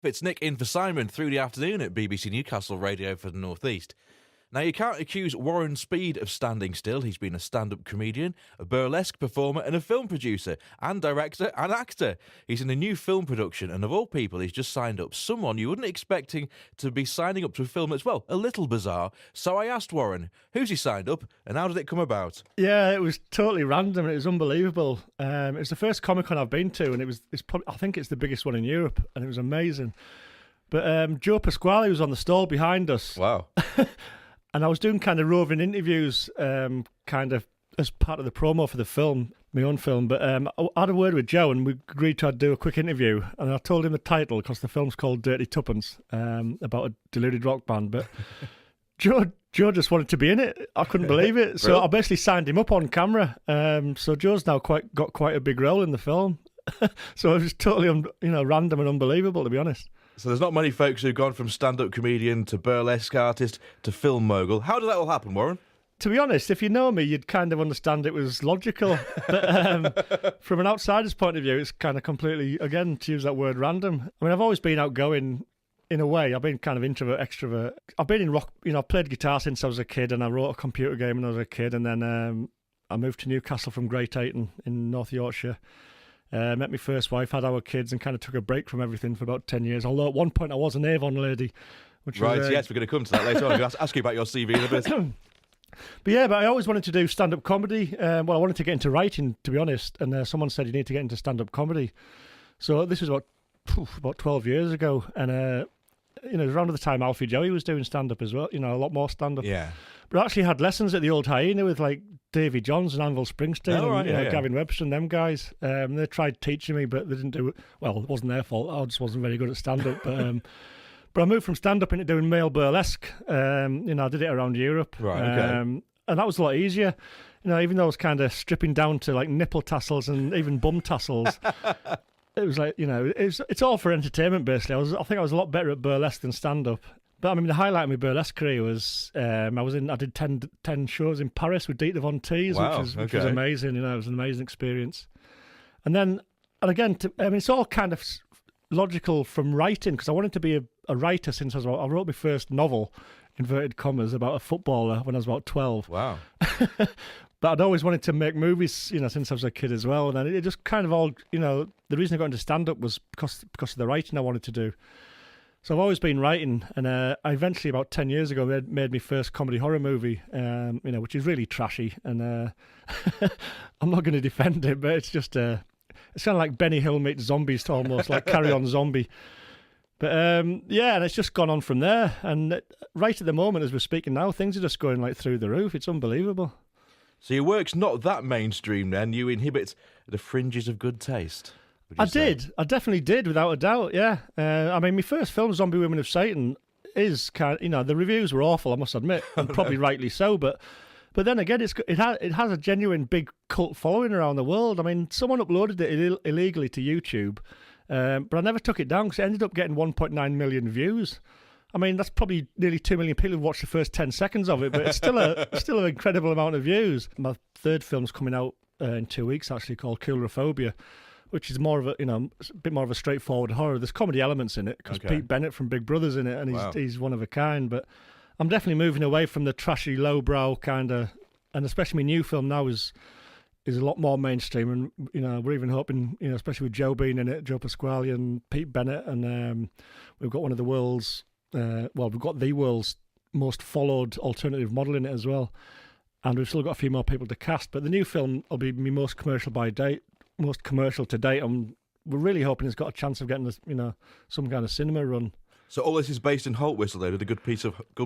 It's Nick in for Simon through the afternoon at BBC Newcastle Radio for the North East. Now, you can't accuse Warren Speed of standing still. He's been a stand-up comedian, a burlesque performer and a film producer and director and actor. He's in a new film production and of all people, he's just signed up someone you wouldn't expecting to be signing up to a film as well. A little bizarre. So I asked Warren, who's he signed up and how did it come about? Yeah, it was totally random and it was unbelievable. It was the first Comic-Con I've been to and I think it's the biggest one in Europe and it was amazing. But Joe Pasquale was on the stall behind us. Wow. And I was doing kind of roving interviews, kind of as part of the promo for the film, my own film. But I had a word with Joe and we agreed to do a quick interview. And I told him the title because the film's called Dirty Tuppence, about a deluded rock band. But Joe just wanted to be in it. I couldn't believe it. So I basically signed him up on camera. So Joe's now got quite a big role in the film. So it was totally random and unbelievable, to be honest. So there's not many folks who've gone from stand-up comedian to burlesque artist to film mogul. How did that all happen, Warren? To be honest, if you know me, you'd kind of understand it was logical. But from an outsider's point of view, it's kind of completely, again, to use that word, random. I mean, I've always been outgoing in a way. I've been kind of introvert, extrovert. I've been in rock, I've played guitar since I was a kid and I wrote a computer game when I was a kid. And then I moved to Newcastle from Great Ayton in North Yorkshire. Met my first wife, had our kids, and kind of took a break from everything for about 10 years. Although at one point I was an Avon Lady. Which right, was, yes, we're going to come to that later on. I'm going to ask you about your CV in a bit. But I always wanted to do stand-up comedy. I wanted to get into writing, to be honest. And someone said, you need to get into stand-up comedy. So this was about 12 years ago. And, it was around the time Alfie Joey was doing stand-up as well. A lot more stand-up. Yeah. But I actually had lessons at the Old Hyena with, like, Davy Johns and Anvil Springsteen and Gavin Webster and them guys. They tried teaching me, but they didn't do it. Well, it wasn't their fault. I just wasn't very good at stand-up. But I moved from stand-up into doing male burlesque. I did it around Europe. Right, okay. And that was a lot easier. Even though I was kind of stripping down to, like, nipple tassels and even bum tassels. It was like, it's all for entertainment, basically. I think I was a lot better at burlesque than stand-up. But, I mean, the highlight of my burlesque career was I did 10 shows in Paris with Dieter Von Teese, which was amazing. It was an amazing experience. And again, it's all kind of logical from writing, because I wanted to be a writer since I wrote my first novel, inverted commas, about a footballer when I was about 12. Wow. But I'd always wanted to make movies, since I was a kid as well. And it just kind of all, the reason I got into stand-up was because of the writing I wanted to do. So I've always been writing, and I eventually, about 10 years ago, made my first comedy horror movie, which is really trashy. And I'm not going to defend it, but it's just, it's kind of like Benny Hill meets zombies, almost, like Carry On Zombie. But and it's just gone on from there. And right at the moment, as we're speaking now, things are just going like through the roof. It's unbelievable. So your work's not that mainstream then. You inhibit the fringes of good taste. I definitely did, without a doubt, yeah. My first film, Zombie Women of Satan, is kind of, the reviews were awful, I must admit, and probably rightly so, but then again, it has a genuine big cult following around the world. I mean, someone uploaded it illegally to YouTube, but I never took it down because it ended up getting 1.9 million views. I mean, that's probably nearly 2 million people who watched the first 10 seconds of it, but it's still an incredible amount of views. My third film's coming out in 2 weeks, actually, called Coulrophobia, which is more of a bit more of a straightforward horror. There's comedy elements in it because Pete Bennett from Big Brother's in it, and he's one of a kind. But I'm definitely moving away from the trashy, lowbrow kind of, and especially my new film now is a lot more mainstream. And we're even hoping, especially with Joe being in it, Joe Pasquale and Pete Bennett, and we've got one of the world's, we've got the world's most followed alternative model in it as well, and we've still got a few more people to cast. But the new film will be my most commercial to date, and we're really hoping it's got a chance of getting some kind of cinema run. So all this is based in Holtwhistle, though. Do the good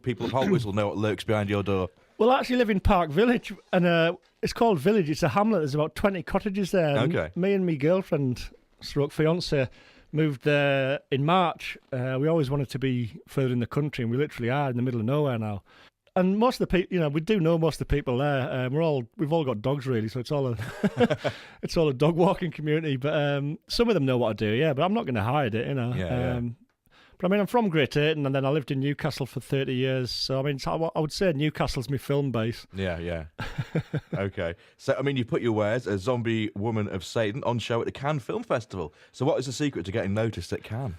people of Holtwhistle know what lurks behind your door? Well, I actually live in Park Village, and it's called Village. It's a hamlet. There's about 20 cottages there. Okay. Me and my girlfriend, fiance, moved there in March. We always wanted to be further in the country, and we literally are in the middle of nowhere now. And most of the people, we do know most of the people there. We've all got dogs, really, so it's all a dog walking community. But some of them know what to do, yeah. But I'm not going to hide it, Yeah. But I'm from Great Ayton, and then I lived in Newcastle for 30 years. So I would say Newcastle's my film base. Yeah. Okay. So you put your wares, a Zombie Woman of Satan, on show at the Cannes Film Festival. So what is the secret to getting noticed at Cannes?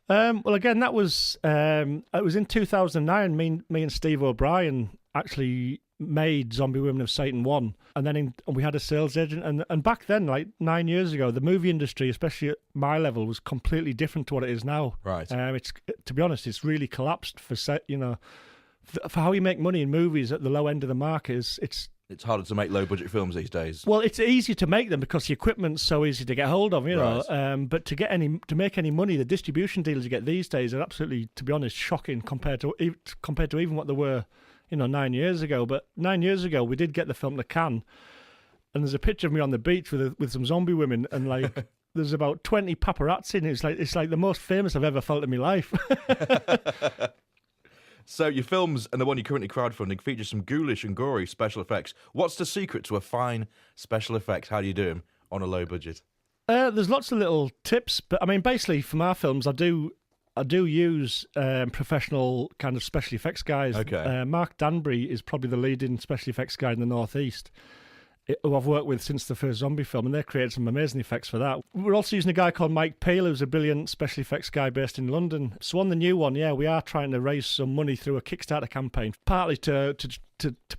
Well, again, that was it was in 2009. Me and Steve O'Brien actually made Zombie Women of Satan 1, and then we had a sales agent, and back then, like 9 years ago, the movie industry, especially at my level, was completely different to what it is now. Right. It's, to be honest, it's really collapsed for how you make money in movies at the low end of the market. It's harder to make low-budget films these days. Well, it's easy to make them because the equippment's so easy to get hold of, you know. Right. But to make any money, the distribution deals you get these days are absolutely, to be honest, shocking compared to even what they were, 9 years ago. But 9 years ago, we did get the film to Cannes, and there's a picture of me on the beach with some zombie women, and like there's about 20 paparazzi, and it's like the most famous I've ever felt in my life. So your films and the one you're currently crowdfunding feature some ghoulish and gory special effects. What's the secret to a fine special effect? How do you do them on a low budget? There's lots of little tips, but I mean, basically, for my films, I do use professional kind of special effects guys. Okay. Mark Danbury is probably the leading special effects guy in the Northeast, who I've worked with since the first zombie film, and they created some amazing effects for that. We're also using a guy called Mike Peel, who's a brilliant special effects guy based in London. So on the new one, yeah, we are trying to raise some money through a Kickstarter campaign, partly to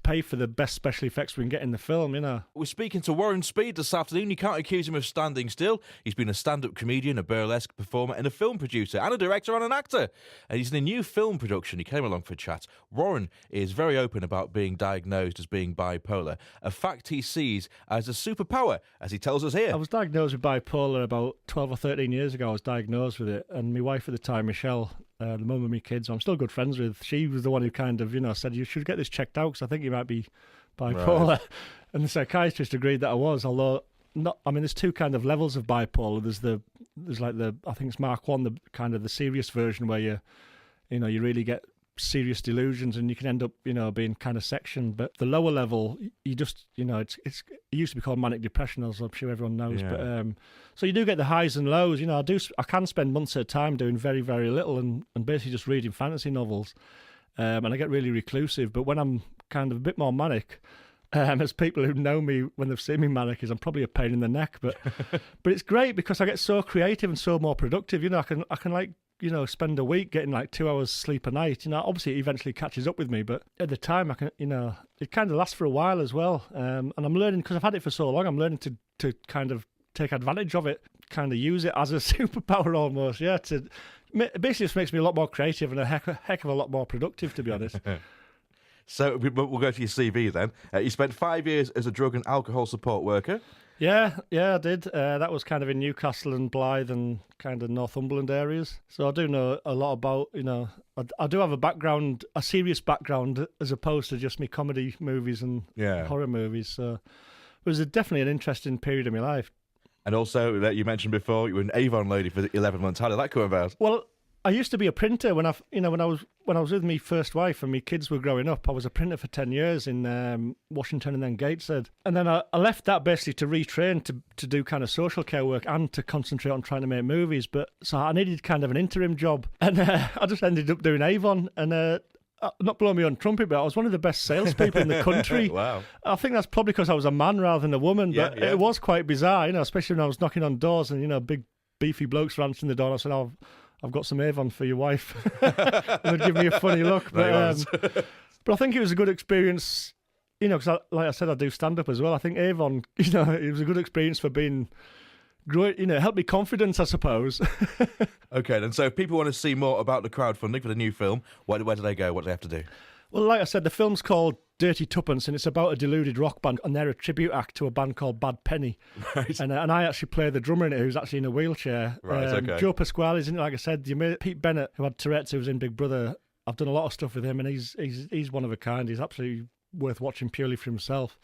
pay for the best special effects we can get in the film, We're speaking to Warren Speed this afternoon. You can't accuse him of standing still. He's been a stand-up comedian, a burlesque performer, and a film producer, and a director and an actor. And he's in a new film production. He came along for a chat. Warren is very open about being diagnosed as being bipolar, a fact he sees as a superpower, as he tells us here. I was diagnosed with bipolar about 12 or 13 years ago. I was diagnosed with it, and my wife at the time, Michelle, the mum of my kids, who I'm still good friends with, she was the one who kind of, said, you should get this checked out because I think you might be bipolar. Right. And the psychiatrist agreed that I was, although not. I mean, there's two kind of levels of bipolar. There's like I think it's Mark 1, the kind of the serious version where you really get serious delusions and you can end up, being kind of sectioned. But the lower level, you just, it used to be called manic depression, as I'm sure everyone knows. Yeah. But so you do get the highs and lows. I can spend months at a time doing very, very little and basically just reading fantasy novels, and I get really reclusive. But when I'm kind of a bit more manic, as people who know me when they've seen me manic, I'm probably a pain in the neck. But but it's great because I get so creative and so more productive. I can like, spend a week getting like 2 hours sleep a night. Obviously it eventually catches up with me, but at the time I can, it kind of lasts for a while as well. And I'm learning, because I've had it for so long, I'm learning to kind of take advantage of it, kind of use it as a superpower almost. Yeah, it basically just makes me a lot more creative and a heck of a lot more productive, to be honest. So we'll go to your CV then. You spent 5 years as a drug and alcohol support worker. Yeah, I did. That was kind of in Newcastle and Blythe and kind of Northumberland areas. So I do know a lot about, I do have a serious background as opposed to just me comedy movies and horror movies. So it was definitely an interesting period of my life. And also, that you mentioned before, you were an Avon Lady for 11 months. How did that come about? Well, I used to be a printer when I was with my first wife and my kids were growing up. I was a printer for 10 years in Washington and then Gateshead. And then I left that basically to retrain to do kind of social care work and to concentrate on trying to make movies. But so I needed kind of an interim job, and I just ended up doing Avon. And not blowing me on trumpet, but I was one of the best salespeople in the country. Wow! I think that's probably because I was a man rather than a woman. But it was quite bizarre, especially when I was knocking on doors and big beefy blokes were answering the door. And I said, "Oh, I've got some Avon for your wife." And they'd give me a funny look. But I think it was a good experience, because like I said, I do stand-up as well. I think Avon, it was a good experience for being great, helped me confidence, I suppose. Okay, then. So if people want to see more about the crowdfunding for the new film, where do they go? What do they have to do? Well, like I said, the film's called Dirty Tuppence, and it's about a deluded rock band, and they're a tribute act to a band called Bad Penny. Right. And I actually play the drummer in it, who's actually in a wheelchair. Right, okay. Joe Pasquale is in it, like I said. Pete Bennett, who had Tourette's, who was in Big Brother. I've done a lot of stuff with him, and he's one of a kind. He's absolutely worth watching purely for himself.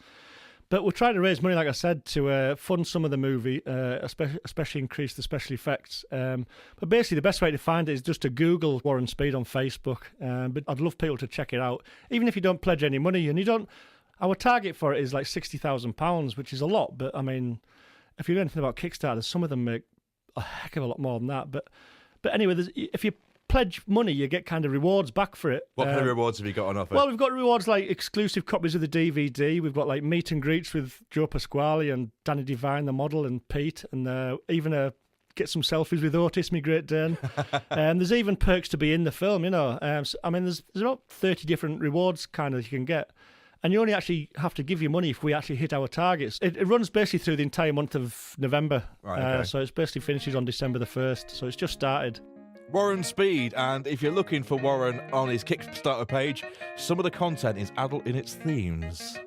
But we're trying to raise money, like I said, to fund some of the movie, especially increase the special effects. But basically, the best way to find it is just to Google Warren Speed on Facebook. But I'd love people to check it out, even if you don't pledge any money. And you don't. Our target for it is like £60,000, which is a lot. But I mean, if you know anything about Kickstarter, some of them make a heck of a lot more than that. But anyway, if you pledge money, you get kind of rewards back for it. What kind of rewards have you got on offer? Well, we've got rewards like exclusive copies of the DVD. We've got like meet and greets with Joe Pasquale and Danny Devine, the model, and Pete, and even a get some selfies with Otis, my Great Dane. There's even perks to be in the film, you know. I mean, there's about 30 different rewards kind of you can get. And you only actually have to give your money if we actually hit our targets. It runs basically through the entire month of November. Right, okay. So it's basically finishes on December the 1st. So it's just started. Warren Speed, and if you're looking for Warren on his Kickstarter page, some of the content is adult in its themes.